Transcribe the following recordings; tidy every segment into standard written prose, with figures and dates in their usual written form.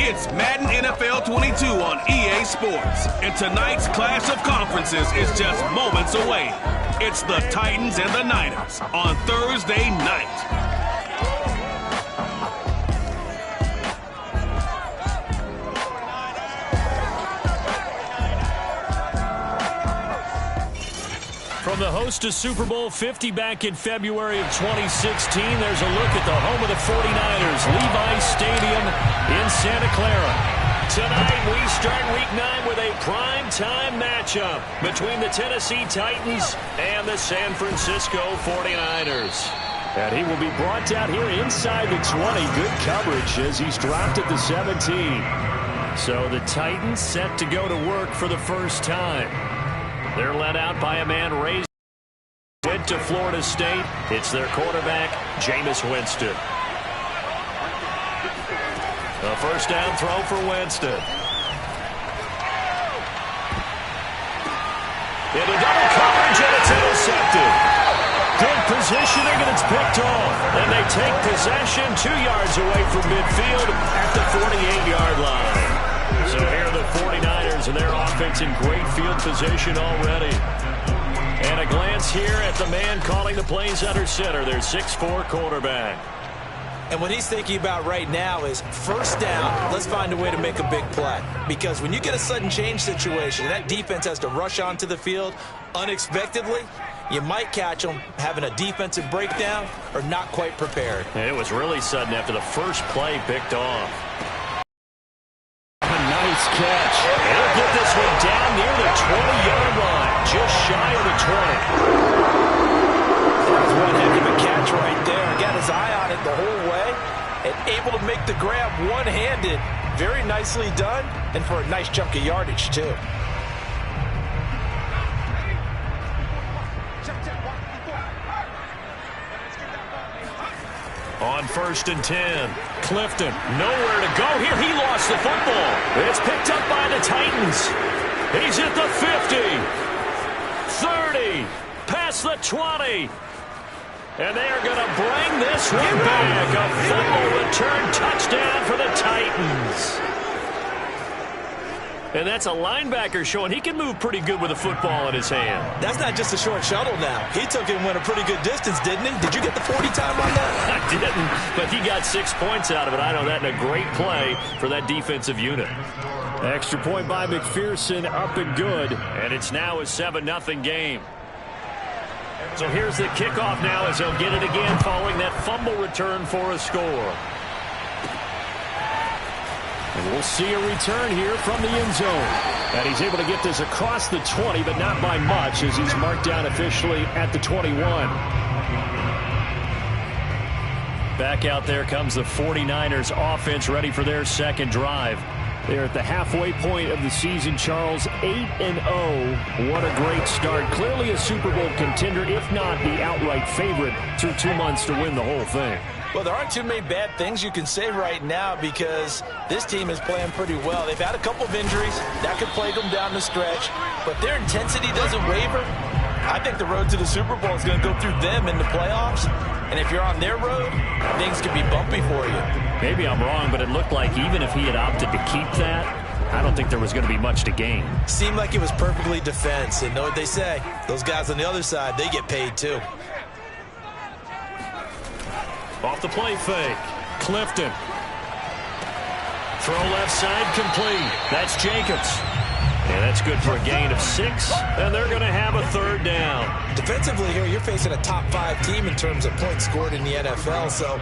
It's Madden NFL 22 on EA Sports. And tonight's clash of conferences is just moments away. It's the Titans and the Niners on Thursday night. From the host to Super Bowl 50 back in February of 2016, there's a look at the home of the 49ers, Levi Stadium in Santa Clara. Tonight, we start Week 9 with a prime-time matchup between the Tennessee Titans and the San Francisco 49ers. And he will be brought down here inside the 20. Good coverage as he's dropped at the 17. So the Titans set to go to work for the first time. They're led out by a man raised to Florida State. It's their quarterback, Jameis Winston. A first down throw for Winston. Into double coverage, and it's intercepted. Good positioning, and it's picked off. And they take possession 2 yards away from midfield at the 48-yard line. So here are the 49ers and their offense in great field position already. And a glance here at the man calling the plays under center, their 6'4" quarterback. And what he's thinking about right now is first down, let's find a way to make a big play. Because when you get a sudden change situation, that defense has to rush onto the field unexpectedly. You might catch them having a defensive breakdown or not quite prepared. And it was really sudden after the first play picked off. Nice catch. He'll get this one down near the 20-yard line, just shy of the 20. That was one heck of a catch right there. Got his eye on it the whole way and able to make the grab one-handed. Very nicely done, and for a nice chunk of yardage, too. On 1st and 10, Clifton, nowhere to go here. He lost the football. It's picked up by the Titans. He's at the 50, 30, past the 20. And they are going to bring this one back. A fumble return touchdown for the Titans. And that's a linebacker showing he can move pretty good with a football in his hand. That's not just a short shuttle now. He took it and went a pretty good distance, didn't he? Did you get the 40 time on that? I didn't, but he got 6 points out of it. I know that in a great play for that defensive unit. Extra point by McPherson, up and good. And it's now a 7-0 game. So here's the kickoff now as they'll get it again following that fumble return for a score. And we'll see a return here from the end zone. And he's able to get this across the 20, but not by much as he's marked down officially at the 21. Back out there comes the 49ers offense ready for their second drive. They're at the halfway point of the season, Charles, 8-0. What a great start. Clearly a Super Bowl contender, if not the outright favorite, through 2 months to win the whole thing. Well, there aren't too many bad things you can say right now because this team is playing pretty well. They've had a couple of injuries. That could plague them down the stretch. But their intensity doesn't waver. I think the road to the Super Bowl is going to go through them in the playoffs. And if you're on their road, things could be bumpy for you. Maybe I'm wrong, but it looked like even if he had opted to keep that, I don't think there was going to be much to gain. Seemed like it was perfectly defense. And know what they say? Those guys on the other side, they get paid too. Off the play fake. Clifton. Throw left side complete. That's Jacobs. And that's good for a gain of 6. And they're going to have a third down. Defensively here, you're facing a top 5 team in terms of points scored in the NFL. So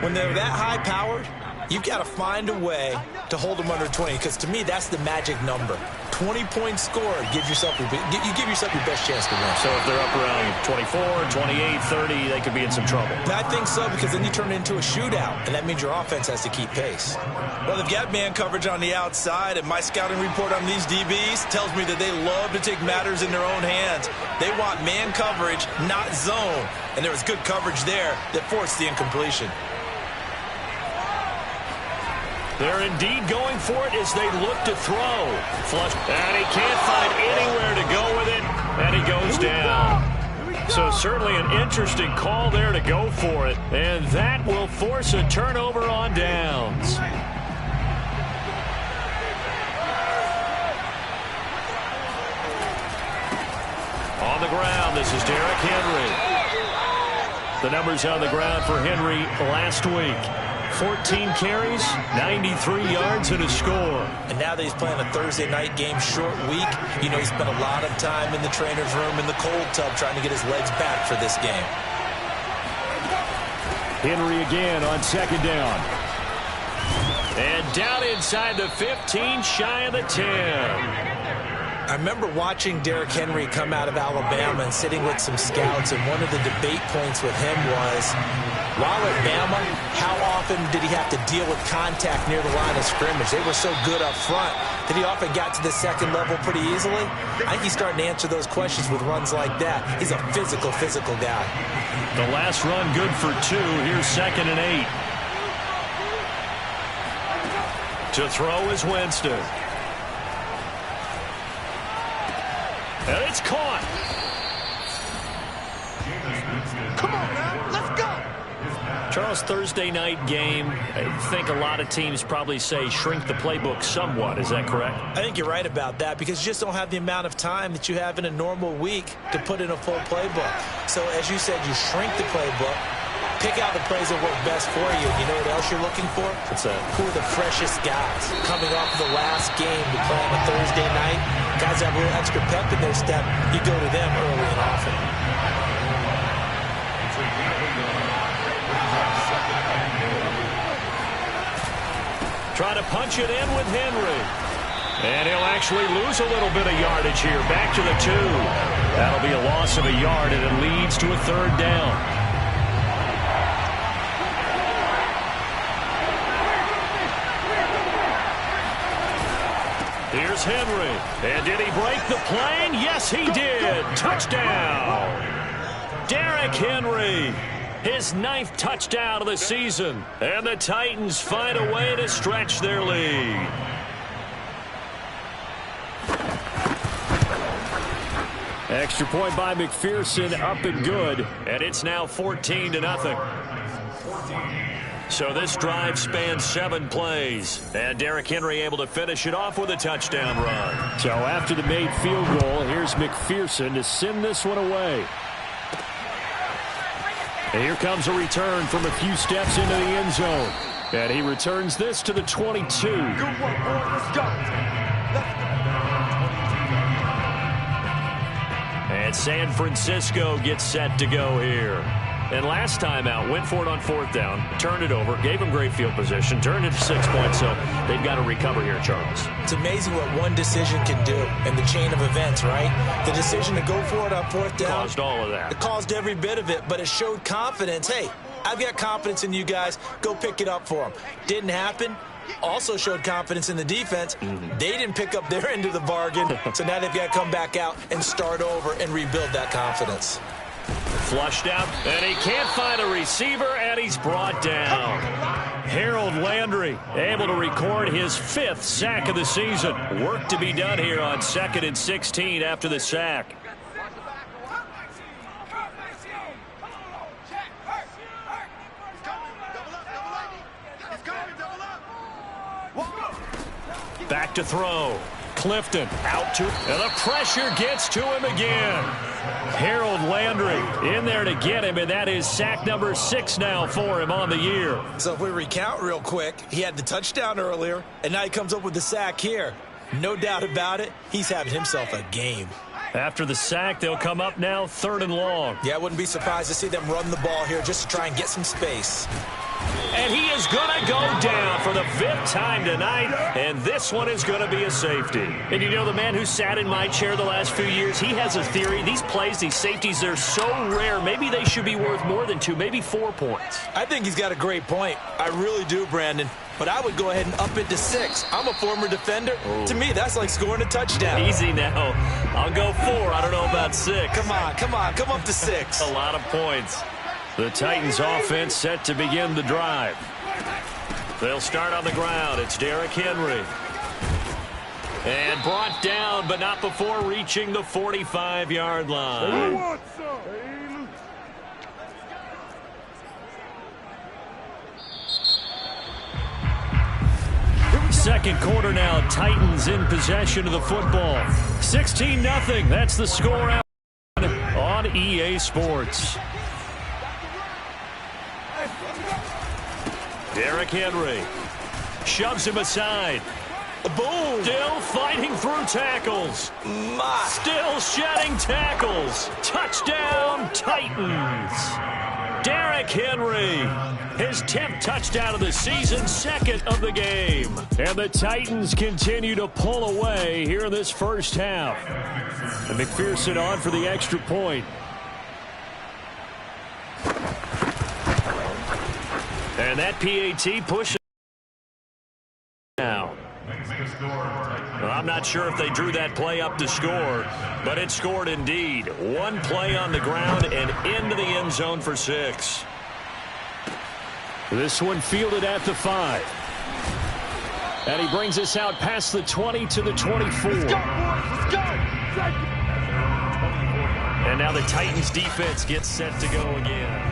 when they're that high-powered, you've got to find a way to hold them under 20. Because to me, that's the magic number. 20 points scored, you give yourself your best chance to win. So if they're up around 24, 28, 30, they could be in some trouble. I think so, because then you turn it into a shootout, and that means your offense has to keep pace. Well, they've got man coverage on the outside, and my scouting report on these DBs tells me that they love to take matters in their own hands. They want man coverage, not zone. And there was good coverage there that forced the incompletion. They're indeed going for it as they look to throw. Flush. And he can't find anywhere to go with it. And he goes down. So certainly an interesting call there to go for it. And that will force a turnover on downs. On the ground, this is Derrick Henry. The numbers on the ground for Henry last week. 14 carries, 93 yards, and a score. And now that he's playing a Thursday night game, short week, you know he spent a lot of time in the trainer's room in the cold tub trying to get his legs back for this game. Henry again on second down. And down inside the 15, shy of the 10. I remember watching Derrick Henry come out of Alabama and sitting with some scouts, and one of the debate points with him was, while at Bama, how often did he have to deal with contact near the line of scrimmage? They were so good up front that he often got to the second level pretty easily. I think he's starting to answer those questions with runs like that. He's a physical guy. The last run good for 2. Here's 2nd and 8. To throw is Winston. And it's caught. Come on now, let's go. Charles, Thursday night game, I think a lot of teams probably say shrink the playbook somewhat. Is that correct? I think you're right about that because you just don't have the amount of time that you have in a normal week to put in a full playbook. So as you said, you shrink the playbook, pick out the plays that work best for you. You know what else you're looking for? What's that? Who are the freshest guys coming off of the last game to play on a Thursday night? Guys that have a little extra pep in their step, you go to them early and often. Trying to punch it in with Henry. And he'll actually lose a little bit of yardage here. Back to the 2. That'll be a loss of a yard, and it leads to a 3rd down. Here's Henry. And did he break the plane? Yes, he did. Touchdown. Derrick Henry. His 9th touchdown of the season. And the Titans find a way to stretch their lead. Extra point by McPherson, up and good. And it's now 14-0. So this drive spans 7 plays. And Derrick Henry able to finish it off with a touchdown run. So after the made field goal, here's McPherson to send this one away. And here comes a return from a few steps into the end zone. And he returns this to the 22. Good work, boys. Let's go. And San Francisco gets set to go here. And last time out, went for it on 4th down, turned it over, gave them great field position, turned it to 6 points, so they've got to recover here, Charles. It's amazing what one decision can do in the chain of events, right? The decision to go for it on 4th down. Caused all of that. It caused every bit of it, but it showed confidence. Hey, I've got confidence in you guys. Go pick it up for them. Didn't happen. Also showed confidence in the defense. They didn't pick up their end of the bargain, so now they've got to come back out and start over and rebuild that confidence. Flushed out, and he can't find a receiver, and he's brought down. Harold Landry able to record his 5th sack of the season. Work to be done here on 2nd and 16 after the sack. Back to throw. Clifton out to, and the pressure gets to him again. Harold Landry in there to get him, and that is sack number 6 now for him on the year. So if we recount real quick, he had the touchdown earlier, and now he comes up with the sack here. No doubt about it, he's having himself a game. After the sack, they'll come up now 3rd and long. Yeah, I wouldn't be surprised to see them run the ball here just to try and get some space. And he is going to go down for the 5th time tonight, and this one is going to be a safety. And you know, the man who sat in my chair the last few years, he has a theory. These plays, these safeties, they're so rare. Maybe they should be worth more than 2, maybe 4 points. I think he's got a great point. I really do, Brandon. But I would go ahead and up it to 6. I'm a former defender. To me, that's like scoring a touchdown. Easy now. I'll go 4. I don't know about 6. Come on, come up to 6. A lot of points. The Titans offense set to begin the drive. They'll start on the ground. It's Derrick Henry. And brought down, but not before reaching the 45-yard line. Second quarter now, Titans in possession of the football. 16-0, that's the score out. on EA Sports. Derrick Henry shoves him aside. Boom! Still fighting through tackles. Still shedding tackles. Touchdown, Titans. Derrick Henry, his 10th touchdown of the season, second of the game. And the Titans continue to pull away here in this first half. And McPherson on for the extra point. And that PAT pushes now. Well, I'm not sure if they drew that play up to score, but it scored indeed. One play on the ground and into the end zone for 6. This one fielded at the 5. And he brings us out past the 20 to the 24. Let's go, boys. Let's go. And now the Titans defense gets set to go again.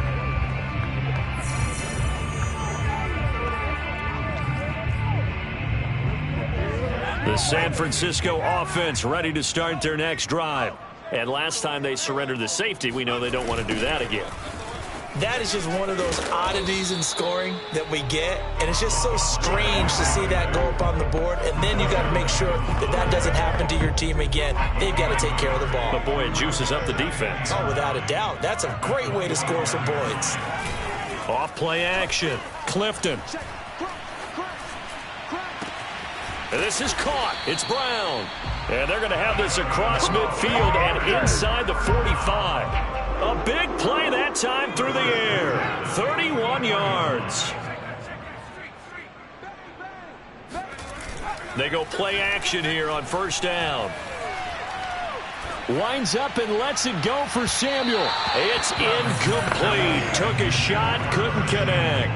The San Francisco offense ready to start their next drive. And last time they surrendered the safety, we know they don't want to do that again. That is just one of those oddities in scoring that we get, and it's just so strange to see that go up on the board, and then you got to make sure that that doesn't happen to your team again. They've got to take care of the ball. But, boy, it juices up the defense. Oh, without a doubt. That's a great way to score some points. Off play action. Clifton. And this is caught. It's Brown. And they're going to have this across midfield and inside the 45. A big play that time through the air. 31 yards. They go play action here on first down. Winds up and lets it go for Samuel. It's incomplete. Took a shot, couldn't connect.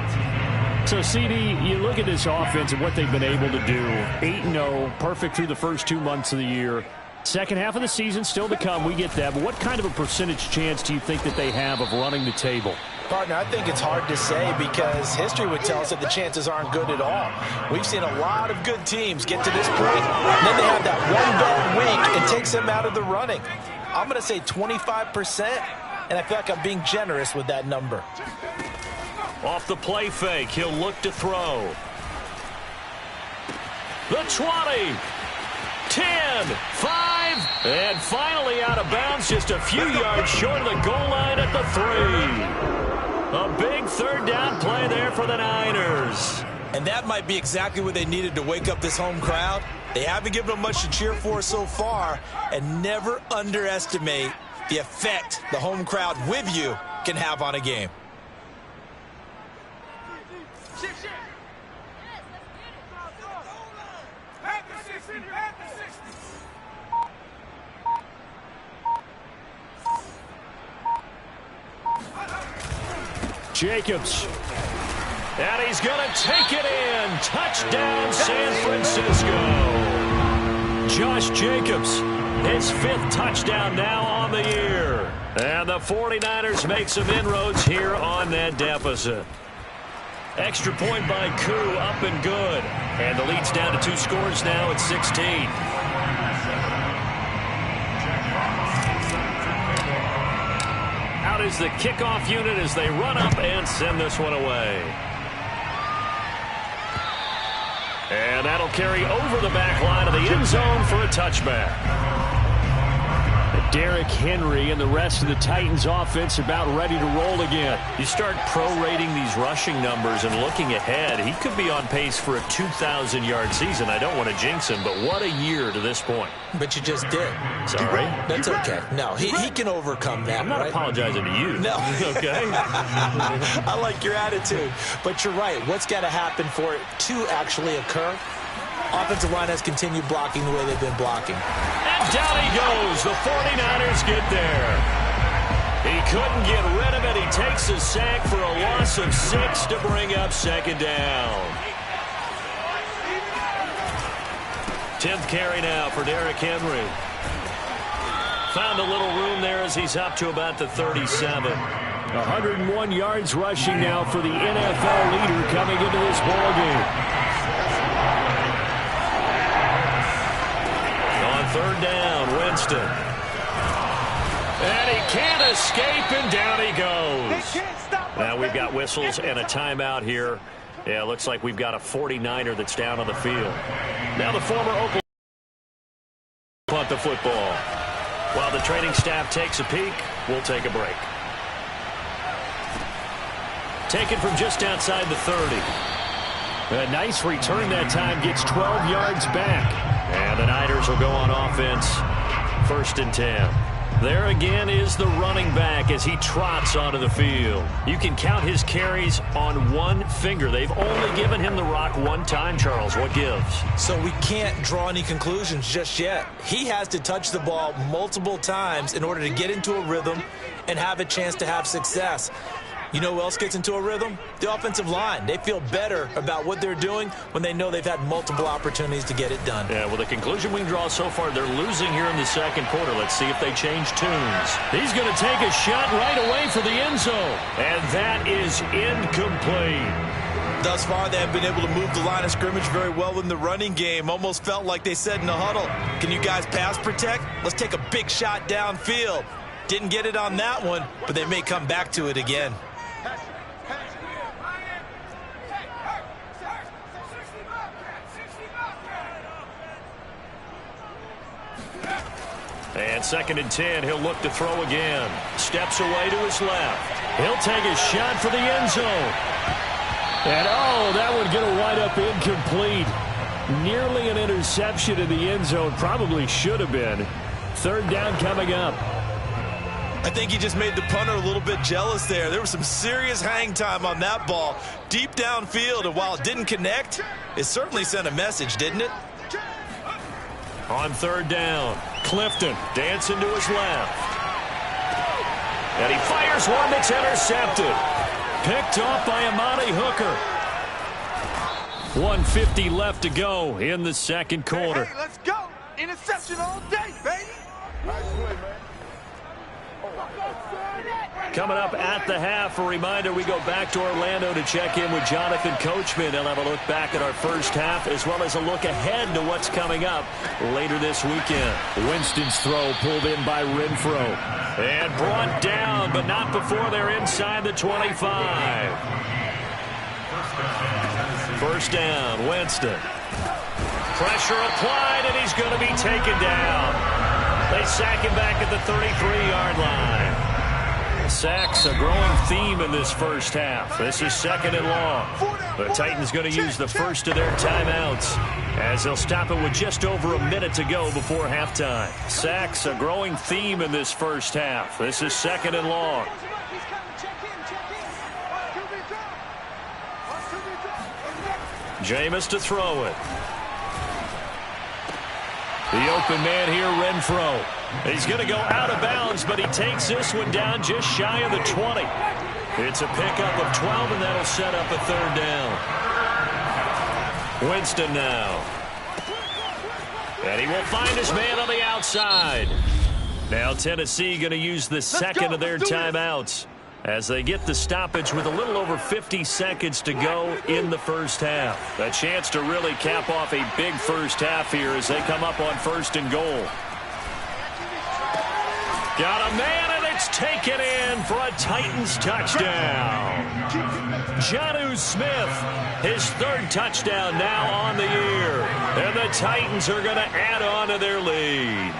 So, CD, you look at this offense and what they've been able to do. 8-0, perfect through the first 2 months of the year. Second half of the season still to come. We get that. But what kind of a percentage chance do you think that they have of running the table? Partner, I think it's hard to say because history would tell us that the chances aren't good at all. We've seen a lot of good teams get to this point, and then they have that one bad week and takes them out of the running. I'm going to say 25%, and I feel like I'm being generous with that number. Off the play fake, he'll look to throw. The 20, 10, 5, and finally out of bounds just a few yards short of the goal line at the 3. A big third down play there for the Niners. And that might be exactly what they needed to wake up this home crowd. They haven't given them much to cheer for so far, and never underestimate the effect the home crowd with you can have on a game. Jacobs. And he's going to take it in. Touchdown, San Francisco. Josh Jacobs, his 5th touchdown now on the year. And the 49ers make some inroads here on that deficit. Extra point by Koo, up and good. And the lead's down to 2 scores now at 16. Out is the kickoff unit as they run up and send this one away. And that'll carry over the back line of the end zone for a touchback. Derrick Henry and the rest of the Titans offense about ready to roll again. You start prorating these rushing numbers and looking ahead, he could be on pace for a 2,000-yard season. I don't want to jinx him, but what a year to this point. But you just did. Sorry? That's okay. No, he can overcome that. I'm not apologizing to you. No. Okay? I like your attitude. But you're right. What's got to happen for it to actually occur? Offensive line has continued blocking the way they've been blocking. And down he goes. The 49ers get there. He couldn't get rid of it. He takes a sack for a loss of 6 to bring up second down. 10th carry now for Derrick Henry. Found a little room there as he's up to about the 37. 101 yards rushing now for the NFL leader coming into this ballgame. On third down, Winston. And he Can't escape, and down he goes. They can't stop us. Now we've got whistles and a timeout here. Yeah, it looks like we've got a 49er that's down on the field. Now the former Oklahoma punt the football. While the training staff takes a peek, we'll take a break. Taken from just outside the 30. A nice return that time, gets 12 yards back. And the Niners will go on offense, 1st and 10. There again is the running back as he trots onto the field. You can count his carries on one finger. They've only given him the rock one time, Charles. What gives? So we can't draw any conclusions just yet. He has to touch the ball multiple times in order to get into a rhythm and have a chance to have success. You know who else gets into a rhythm? The offensive line. They feel better about what they're doing when they know they've had multiple opportunities to get it done. Yeah, well, the conclusion we can draw so far, they're losing here in the second quarter. Let's see if they change tunes. He's going to take a shot right away for the end zone. And that is incomplete. Thus far, they have been able to move the line of scrimmage very well in the running game. Almost felt like they said in the huddle, can you guys pass protect? Let's take a big shot downfield. Didn't get it on that one, but they may come back to it again. And 2nd and 10, he'll look to throw again. Steps away to his left. He'll take a shot for the end zone. And, oh, that would get a wind up incomplete. Nearly an interception in the end zone. Probably should have been. 3rd down coming up. I think he just made the punter a little bit jealous there. There was some serious hang time on that ball. Deep downfield, and while it didn't connect, it certainly sent a message, didn't it? On 3rd down, Clifton dancing to his left. And he fires one that's intercepted. Picked off by Amani Hooker. 1:50 left to go in the second quarter. Hey, let's go. Interception all day, baby. Nice play, man. Coming up at the half, a reminder, we go back to Orlando to check in with Jonathan Coachman. He'll have a look back at our first half as well as a look ahead to what's coming up later this weekend. Winston's throw pulled in by Renfro. And brought down, but not before they're inside the 25. 1st down, Winston. Pressure applied, and he's going to be taken down. They sack him back at the 33-yard line. Sacks a growing theme in this first half. This is 2nd and long. The Titans going to use the first of their timeouts as they'll stop it with just over a minute to go before halftime. Sacks a growing theme in this first half. This is 2nd and long. Jameis to throw it. The open man here, Renfro. He's going to go out of bounds, but he takes this one down just shy of the 20. It's a pickup of 12, and that'll set up a 3rd down. Winston now. And he will find his man on the outside. Now Tennessee going to use the second of their timeouts as they get the stoppage with a little over 50 seconds to go in the first half. A chance to really cap off a big first half here as they come up on 1st and goal. Got a man, and it's taken in for a Titans touchdown. Jonnu Smith, his 3rd touchdown now on the year. And the Titans are going to add on to their lead.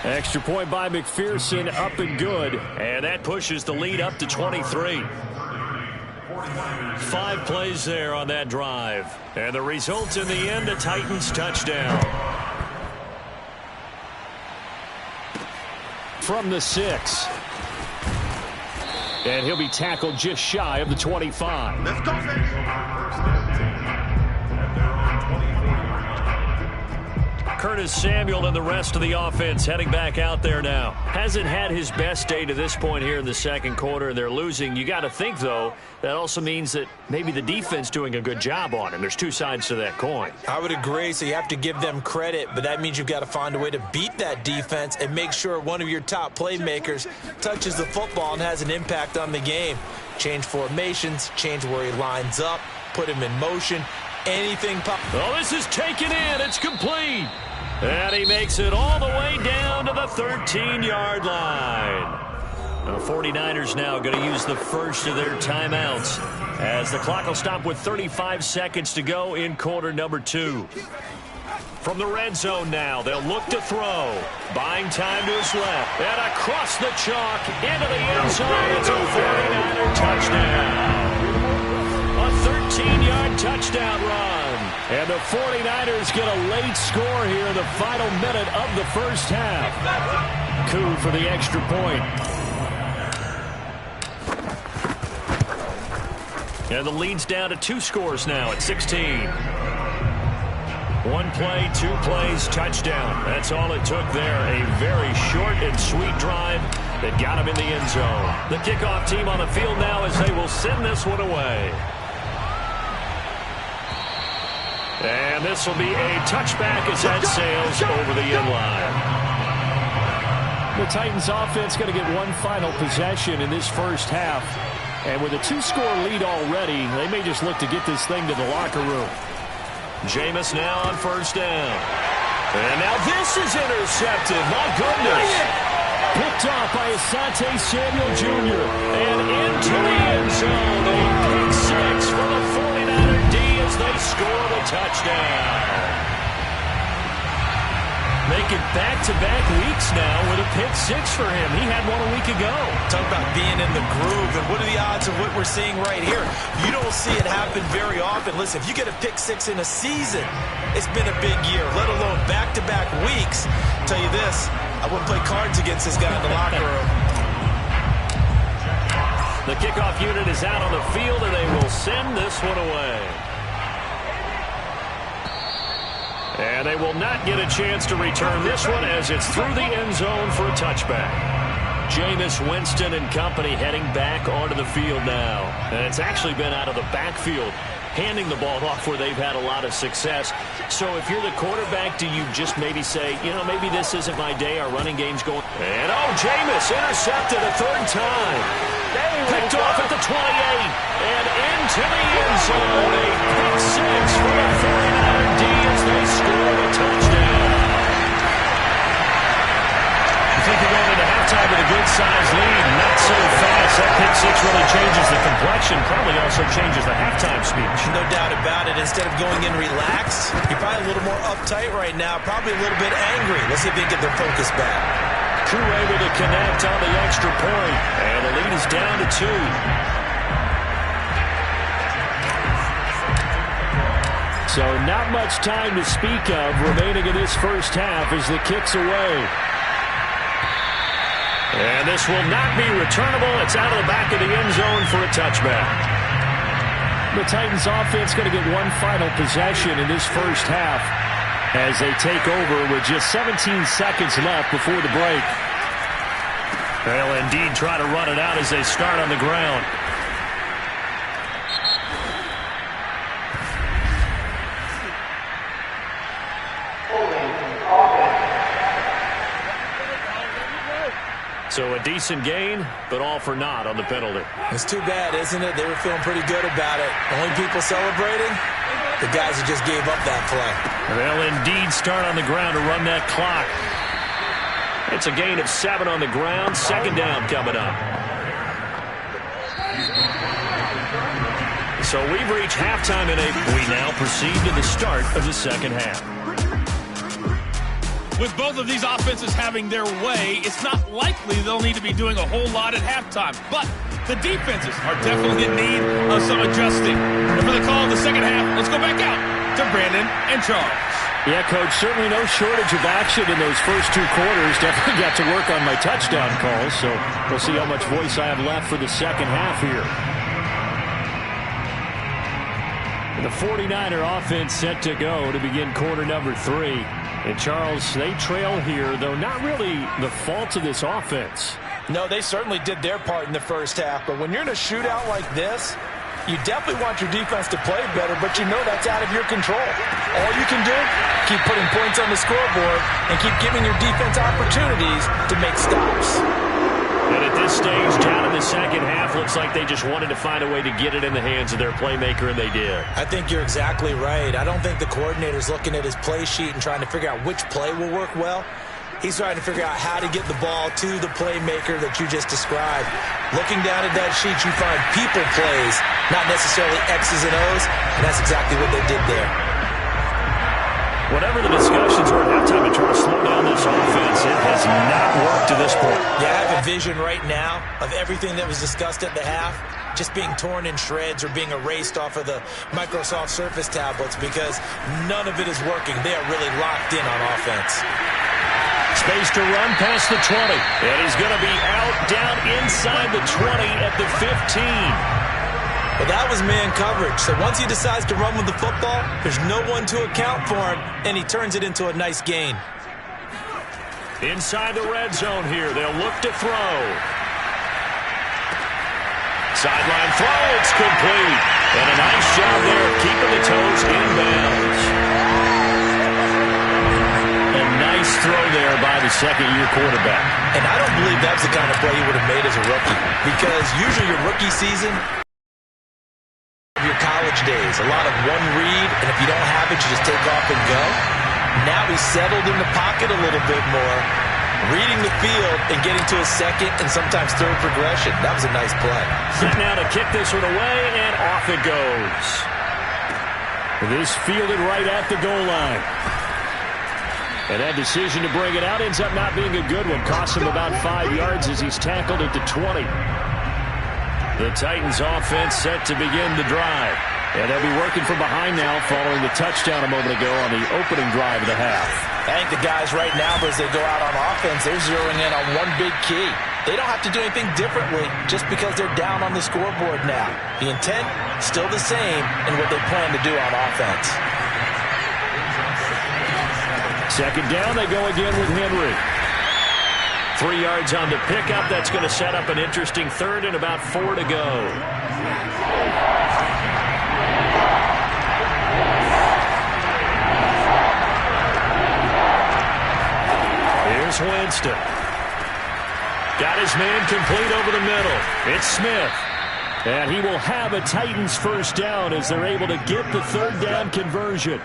Extra point by McPherson, up and good. And that pushes the lead up to 23. 5 plays there on that drive. And the result in the end, a Titans touchdown. From the 6. And he'll be tackled just shy of the 25. Let's go, baby. Curtis Samuel and the rest of the offense heading back out there now. Hasn't had his best day to this point here in the second quarter. They're losing. You got to think, though, that also means that maybe the defense doing a good job on him. There's 2 sides to that coin. I would agree, so you have to give them credit, but that means you've got to find a way to beat that defense and make sure one of your top playmakers touches the football and has an impact on the game. Change formations, change where he lines up, put him in motion, anything. Oh, this is taken in. It's complete. And he makes it all the way down to the 13-yard line. The 49ers now going to use the first of their timeouts as the clock will stop with 35 seconds to go in quarter number 2. From the red zone now, they'll look to throw. Buying time to his left. And across the chalk into the end zone. It's a 49er touchdown. A 13-yard touchdown run. And the 49ers get a late score here in the final minute of the first half. Coup for the extra point. And the lead's down to 2 scores now at 16. 1 play, 2 plays, touchdown. That's all it took there. A very short and sweet drive that got him in the end zone. The kickoff team on the field now as they will send this one away. And this will be a touchback as that sails over the end line. The Titans offense going to get one final possession in this first half. And with a 2-score lead already, they may just look to get this thing to the locker room. Jameis now on first down. And now this is intercepted. My goodness. Picked off by Asante Samuel Jr. And into the end zone. A pick 6 for the 49er D as they score the touchdown. Making back-to-back weeks now with a pick 6 for him. He had one a week ago. Talk about being in the groove, and what are the odds of what we're seeing right here? You don't see it happen very often. Listen, if you get a pick 6 in a season, it's been a big year, let alone back-to-back weeks. I'll tell you this, I wouldn't play cards against this guy in the locker room. The kickoff unit is out on the field, and they will send this one away. And they will not get a chance to return this one as it's through the end zone for a touchback. Jameis Winston and company heading back onto the field now. And it's actually been out of the backfield, handing the ball off where they've had a lot of success. So if you're the quarterback, do you just maybe say, you know, maybe this isn't my day, our running game's going. And Jameis intercepted a 3rd time. Picked off at the 28 and into the end zone. A pick 6 for the 49er D as they score a touchdown. You think you're going into halftime with a good-sized lead? Not so fast. That pick 6 really changes the complexion. Probably also changes the halftime speech. No doubt about it. Instead of going in relaxed, you're probably a little more uptight right now. Probably a little bit angry. Let's see if they can get their focus back. Crew able to connect on the extra point. And the lead is down to 2. So not much time to speak of remaining in this first half as the kick's away. And this will not be returnable. It's out of the back of the end zone for a touchback. The Titans offense going to get one final possession in this first half as they take over with just 17 seconds left before the break. They'll indeed try to run it out as they start on the ground. So a decent gain, but all for naught on the penalty. It's too bad, isn't it? They were feeling pretty good about it. The only people celebrating, the guys who just gave up that play. They'll indeed start on the ground to run that clock. It's a gain of 7 on the ground. 2nd down coming up. So we've reached halftime in we now proceed to the start of the second half. With both of these offenses having their way, it's not likely they'll need to be doing a whole lot at halftime. But the defenses are definitely in need of some adjusting. And for the call of the second half, let's go back out to Brandon and Charles. Yeah, Coach, certainly no shortage of action in those first 2 quarters. Definitely got to work on my touchdown calls, so we'll see how much voice I have left for the second half here. The 49er offense set to go to begin quarter number 3. And, Charles, they trail here, though not really the fault of this offense. No, they certainly did their part in the first half. But when you're in a shootout like this, you definitely want your defense to play better, but you know that's out of your control. All you can do, keep putting points on the scoreboard and keep giving your defense opportunities to make stops. And at this stage, down in the second half, looks like they just wanted to find a way to get it in the hands of their playmaker, and they did. I think you're exactly right. I don't think the coordinator's looking at his play sheet and trying to figure out which play will work well. He's trying to figure out how to get the ball to the playmaker that you just described. Looking down at that sheet, you find people plays, not necessarily X's and O's, and that's exactly what they did there. Whatever the discussions were at halftime to try to slow down this offense, it has not worked to this point. Yeah, I have a vision right now of everything that was discussed at the half just being torn in shreds or being erased off of the Microsoft Surface tablets because none of it is working. They are really locked in on offense. Space to run past the 20. And he's going to be out down inside the 20 at the 15. But that was man coverage. So once he decides to run with the football, there's no one to account for him, and he turns it into a nice gain. Inside the red zone here. They'll look to throw. Sideline throw. It's complete. And a nice job there of keeping the toes inbounds. Nice throw there by the second-year quarterback. And I don't believe that's the kind of play he would have made as a rookie. Because usually your rookie season, your college days, a lot of one read, and if you don't have it, you just take off and go. Now he's settled in the pocket a little bit more, reading the field and getting to a second and sometimes third progression. That was a nice play. Now to kick this one away, and off it goes. This fielded right at the goal line. And that decision to bring it out ends up not being a good one. Costs him about 5 yards as he's tackled at the 20. The Titans offense set to begin the drive. And they'll be working from behind now following the touchdown a moment ago on the opening drive of the half. I think the guys right now, as they go out on offense, they're zeroing in on one big key. They don't have to do anything differently just because they're down on the scoreboard now. The intent, still the same in what they plan to do on offense. Second down, they go again with Henry. 3 yards on the pickup. That's going to set up an interesting third and about 4 to go. Here's Winston. Got his man complete over the middle. It's Smith. And he will have a Titans first down as they're able to get the third down conversion.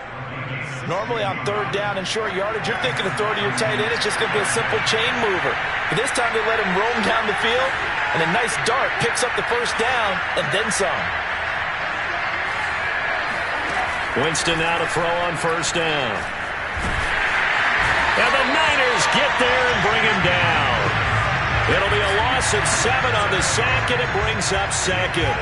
Normally on third down and short yardage, you're thinking of throw to your tight end. It's just going to be a simple chain mover. But this time they let him roam down the field, and a nice dart picks up the first down and then some. Winston now to throw on first down. And the Niners get there and bring him down. It'll be a loss of 7 on the sack, and it brings up second.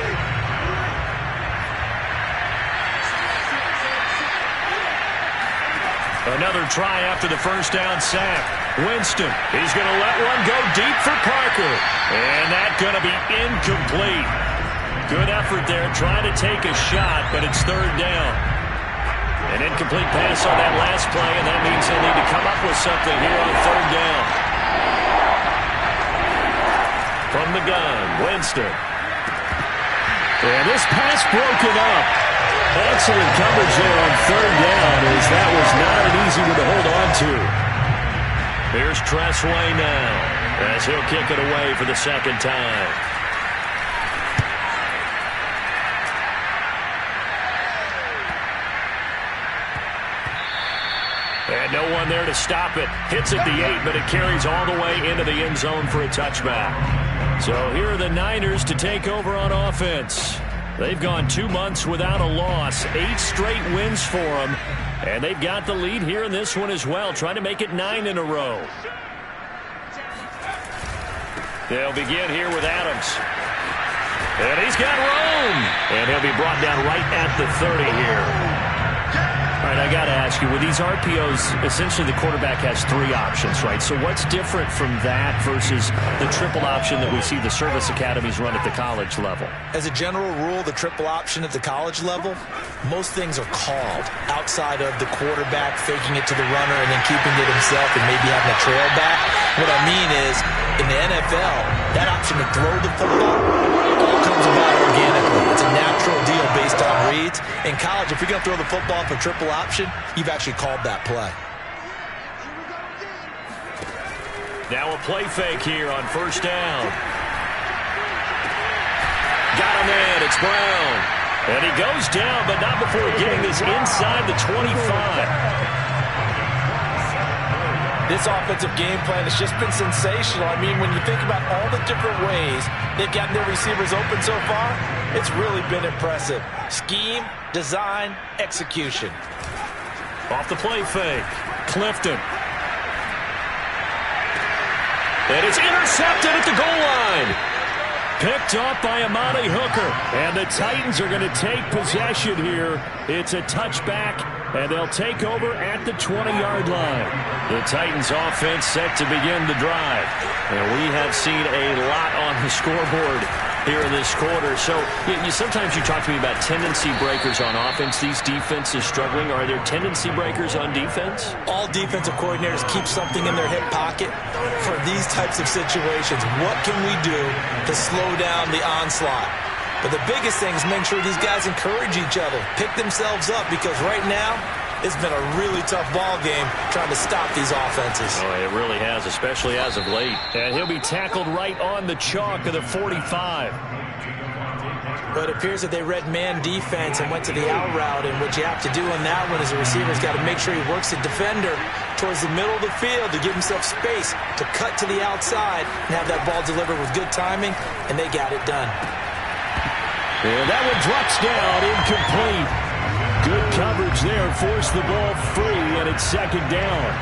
Another try after the first down sack. Winston, he's going to let one go deep for Parker. And that's going to be incomplete. Good effort there trying to take a shot, but it's third down. An incomplete pass on that last play, and that means they'll need to come up with something here on third down. From the gun, Winston. And this pass broken up. Excellent coverage there on third down, as that was not an easy one to hold on to. Here's Tressway now, as he'll kick it away for the second time. And no one there to stop it. Hits at the 8, but it carries all the way into the end zone for a touchback. So here are the Niners to take over on offense. They've gone 2 months without a loss, 8 straight wins for them, and they've got the lead here in this one as well, trying to make it 9 in a row. They'll begin here with Adams. And he's got room, and he'll be brought down right at the 30 here. All right, I got to ask you, with these RPOs, essentially the quarterback has 3 options, right? So what's different from that versus the triple option that we see the service academies run at the college level? As a general rule, the triple option at the college level, most things are called outside of the quarterback faking it to the runner and then keeping it himself and maybe having a trail back. What I mean is, in the NFL, that option to throw the football all comes about organically. It's a natural deal based on reads. In college, if you're going to throw the football for triple option, you've actually called that play. Now a play fake here on first down. Got a man. It's Brown. And he goes down, but not before getting this inside the 25. This offensive game plan has just been sensational. I mean, when you think about all the different ways they've gotten their receivers open so far, it's really been impressive. Scheme, design, execution. Off the play fake. Clifton. And it's intercepted at the goal line. Picked off by Amani Hooker. And the Titans are going to take possession here. It's a touchback, and they'll take over at the 20-yard line. The Titans offense set to begin the drive. And we have seen a lot on the scoreboard here in this quarter. So sometimes you talk to me about tendency breakers on offense. These defenses struggling. Are there tendency breakers on defense? All defensive coordinators keep something in their hip pocket for these types of situations. What can we do to slow down the onslaught? But the biggest thing is make sure these guys encourage each other, pick themselves up, because right now it's been a really tough ball game trying to stop these offenses. Oh, it really has, especially as of late. And he'll be tackled right on the chalk of the 45. But it appears that they read man defense and went to the out route, and what you have to do on that one is the receiver's got to make sure he works the defender towards the middle of the field to give himself space to cut to the outside and have that ball delivered with good timing, and they got it done. And that one drops down, incomplete. Good coverage there, forced the ball free, and it's second down.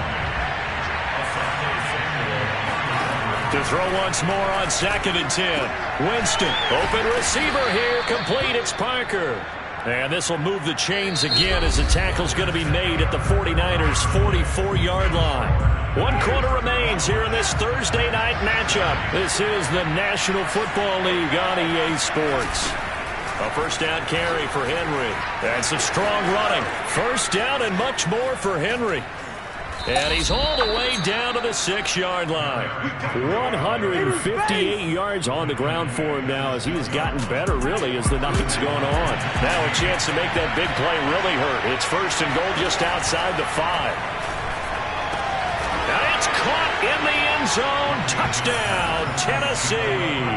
To throw once more on 2nd and 10. Winston, open receiver here, complete, it's Parker. And this will move the chains again as the tackle's going to be made at the 49ers' 44-yard line. 1 quarter remains here in this Thursday night matchup. This is the National Football League on EA Sports. A first down carry for Henry. And some strong running. First down and much more for Henry. And he's all the way down to the 6-yard line. 158 yards on the ground for him now as he has gotten better, really, as the night's gone on. Now a chance to make that big play really hurt. It's first and goal just outside the 5. And it's caught in the end zone. Touchdown, Tennessee.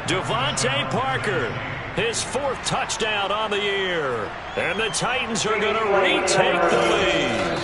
Devontae Parker. His 4th touchdown on the year. And the Titans are going to retake the lead.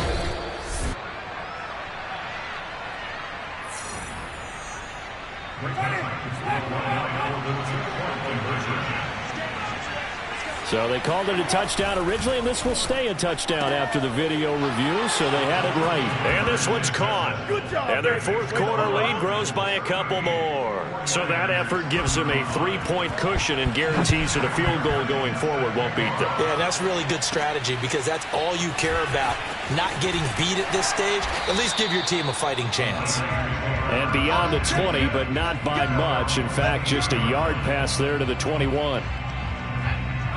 So they called it a touchdown originally, and this will stay a touchdown after the video review, so they had it right. And this one's caught. And their 4th quarter lead grows by a couple more. So that effort gives them a 3-point cushion and guarantees that a field goal going forward won't beat them. Yeah, that's really good strategy because that's all you care about. Not getting beat at this stage, at least give your team a fighting chance. And beyond the 20, but not by much. In fact, just a yard pass there to the 21.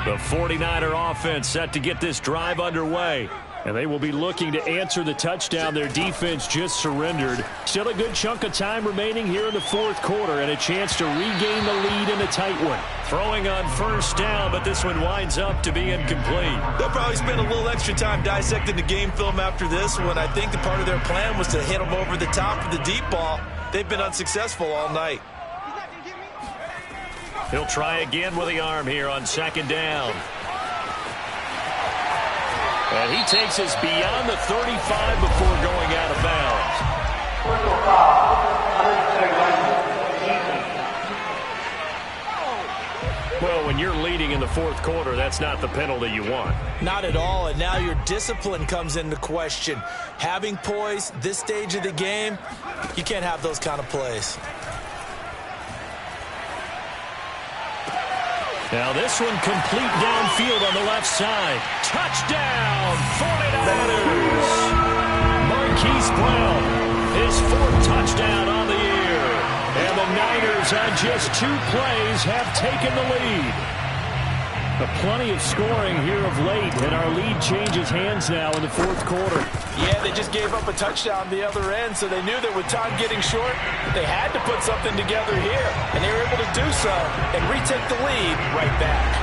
The 49er offense set to get this drive underway. And they will be looking to answer the touchdown their defense just surrendered. Still a good chunk of time remaining here in the 4th quarter and a chance to regain the lead in a tight one. Throwing on first down, but this one winds up to be incomplete. They'll probably spend a little extra time dissecting the game film after this one. I think the part of their plan was to hit them over the top of the deep ball. They've been unsuccessful all night. He'll try again with the arm here on 2nd down. And he takes us beyond the 35 before going out of bounds. Well, when you're leading in the 4th quarter, that's not the penalty you want. Not at all, and now your discipline comes into question. Having poise this stage of the game, you can't have those kind of plays. Now this one complete downfield on the left side. Touchdown, 49ers! Marquise Brown, his 4th touchdown on the year. And the Niners on just 2 plays have taken the lead. Plenty of scoring here of late, and our lead changes hands now in the 4th quarter. Yeah, they just gave up a touchdown the other end, so they knew that with time getting short, they had to put something together here, and they were able to do so and retake the lead right back.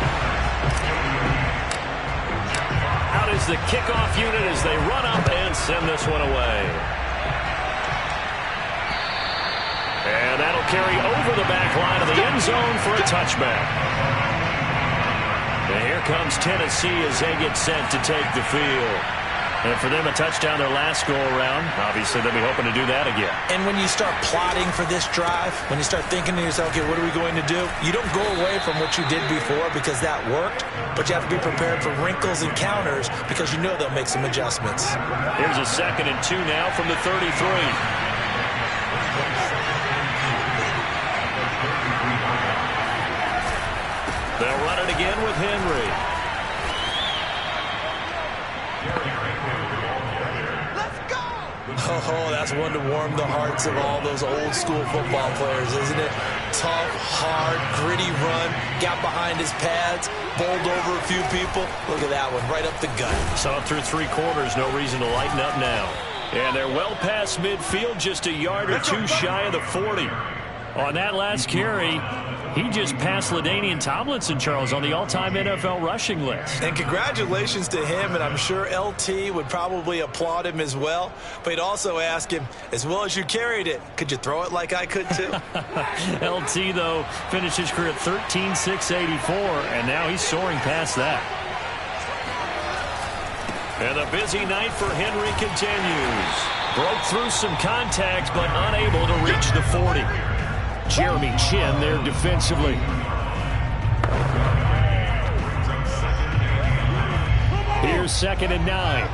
Out is the kickoff unit as they run up and send this one away. carry over the back line of the end zone for a touchback. And here comes Tennessee as they get set to take the field. And for them, a touchdown their last go-around. Obviously, they'll be hoping to do that again. And when you start plotting for this drive, when you start thinking to yourself, okay, what are we going to do? You don't go away from what you did before because that worked, but you have to be prepared for wrinkles and counters because you know they'll make some adjustments. Here's a 2nd and 2 now from the 33. They'll run it again with Henry. Oh, that's one to warm the hearts of all those old school football players, isn't it? Tough, hard, gritty run, got behind his pads, bowled over a few people. Look at that one, right up the gut. Saw it through 3 quarters, no reason to lighten up now. And they're well past midfield, just a yard or 2 shy of the 40. On that last carry, he just passed LaDainian Tomlinson, Charles, on the all-time NFL rushing list. And congratulations to him, and I'm sure LT would probably applaud him as well. But he'd also ask him, as well as you carried it, could you throw it like I could too? LT, though, finished his career at 13,684, and now he's soaring past that. And the busy night for Henry continues. Broke through some contact, but unable to reach the 40. Jeremy Chin there defensively. Here's 2nd and 9.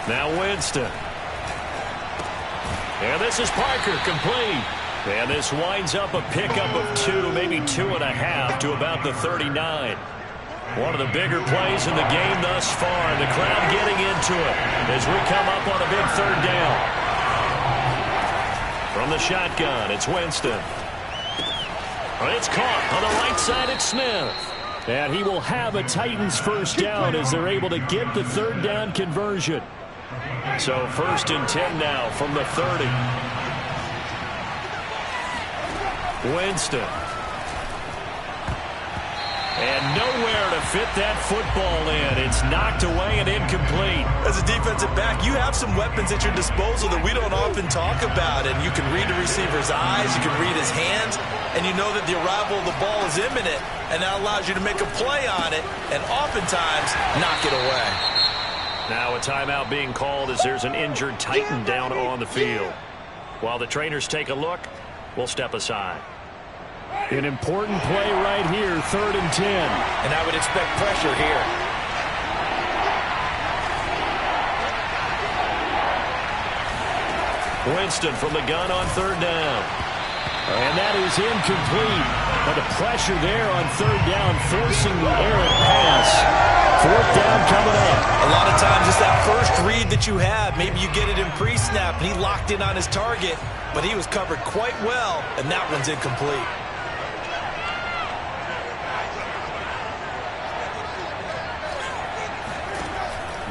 Now Winston. And this is Parker, complete. And this winds up a pickup of 2, maybe 2.5 to about the 39. One of the bigger plays in the game thus far. The crowd getting into it as we come up on a big 3rd down. From the shotgun, it's Winston. It's caught on the right side. It's Smith. And he will have a Titans 1st down as they're able to get the 3rd down conversion. So 1st and 10 now from the 30. Winston. And nowhere to fit that football in. It's knocked away and incomplete. As a defensive back, you have some weapons at your disposal that we don't often talk about. And you can read a receiver's eyes, you can read his hands, and you know that the arrival of the ball is imminent. And that allows you to make a play on it and oftentimes knock it away. Now a timeout being called as there's an injured Titan down on the field. While the trainers take a look, we'll step aside. An important play right here, 3rd and 10. And I would expect pressure here. Winston from the gun on 3rd down. And that is incomplete. But the pressure there on 3rd down, forcing the errant pass. 4th down coming up. A lot of times it's that first read that you have. Maybe you get it in pre-snap, and he locked in on his target, but he was covered quite well, and that one's incomplete.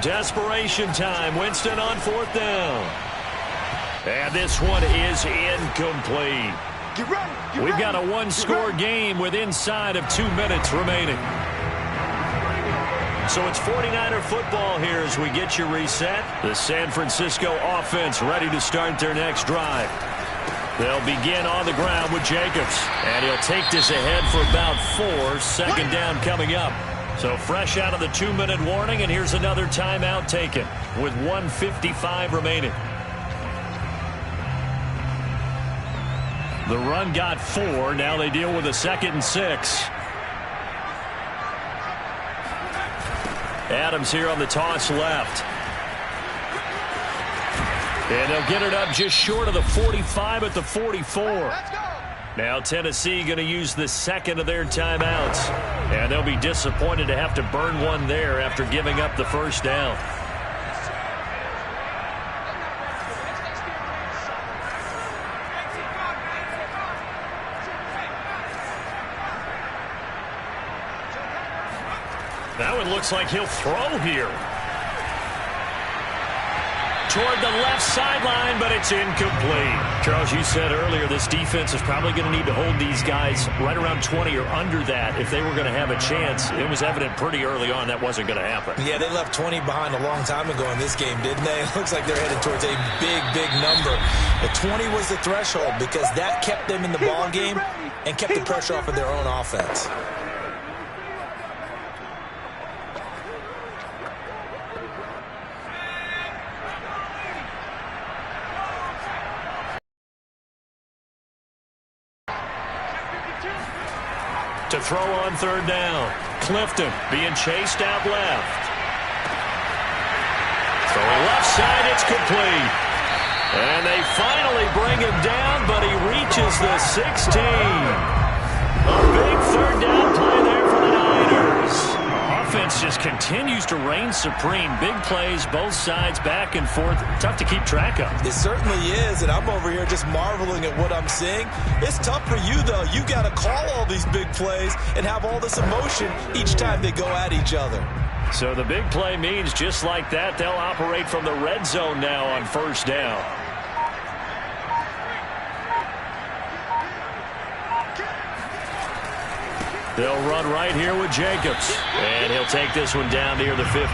Desperation time. Winston on 4th down. And this one is incomplete. We've got a 1-score game with inside of 2 minutes remaining. So it's 49er football here as we get you reset. The San Francisco offense ready to start their next drive. They'll begin on the ground with Jacobs. And he'll take this ahead for about 4. 2nd down coming up. So fresh out of the 2-minute warning, and here's another timeout taken with 1:55 remaining. The run got 4. Now they deal with a 2nd and 6. Adams here on the toss left. And they'll get it up just short of the 45 at the 44. Now Tennessee going to use the 2nd of their timeouts. And they'll be disappointed to have to burn one there after giving up the 1st down. That one looks like he'll throw here. toward the left sideline, but it's incomplete. Charles, you said earlier this defense is probably going to need to hold these guys right around 20 or under that if they were going to have a chance. It was evident pretty early on that wasn't going to happen. Yeah, they left 20 behind a long time ago in this game, didn't they? It looks like they're headed towards a big number. But 20 was the threshold because that kept them in the ball game and kept the pressure off of their own offense. To throw on third down. Clifton being chased out left. Throwing left side, it's complete. And they finally bring him down, but he reaches the 16. A big third down play there for the Niners. Offense just continues to reign supreme. Big plays, both sides, back and forth. Tough to keep track of. It certainly is, and I'm over here just marveling at what I'm seeing. It's tough for you, though. You got to call all these big plays and have all this emotion each time they go at each other. So the big play means just like that, they'll operate from the red zone now on first down. They'll run right here with Jacobs. And he'll take this one down near the 15.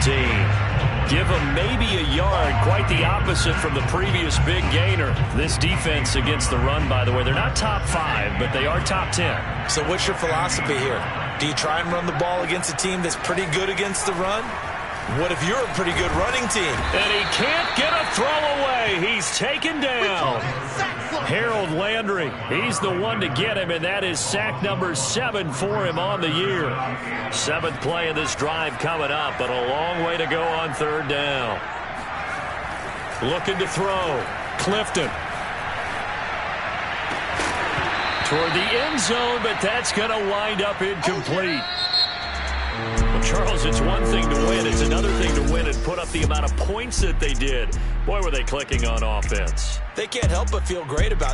Give him maybe a yard. Quite the opposite from the previous big gainer. This defense against the run, by the way, they're not top 5, but they are top 10. So what's your philosophy here? Do you try and run the ball against a team that's pretty good against the run? What if you're a pretty good running team? And he can't get a throw away. He's taken down. Harold Landry, he's the one to get him, and that is sack number 7 for him on the year. 7th play of this drive coming up, but a long way to go on third down. Looking to throw. Clifton. Toward the end zone, but that's going to wind up incomplete. Well, Charles, it's one thing to win. It's another thing to win and put up the amount of points that they did. Boy, were they clicking on offense. They can't help but feel great about it.